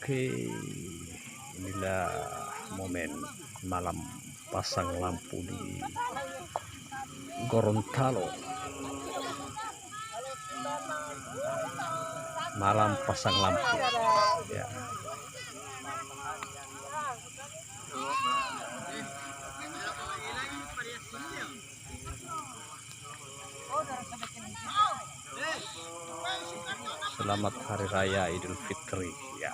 Oke, inilah momen malam pasang lampu di Gorontalo. Malam pasang lampu, ya. Selamat Hari Raya Idul Fitri, ya.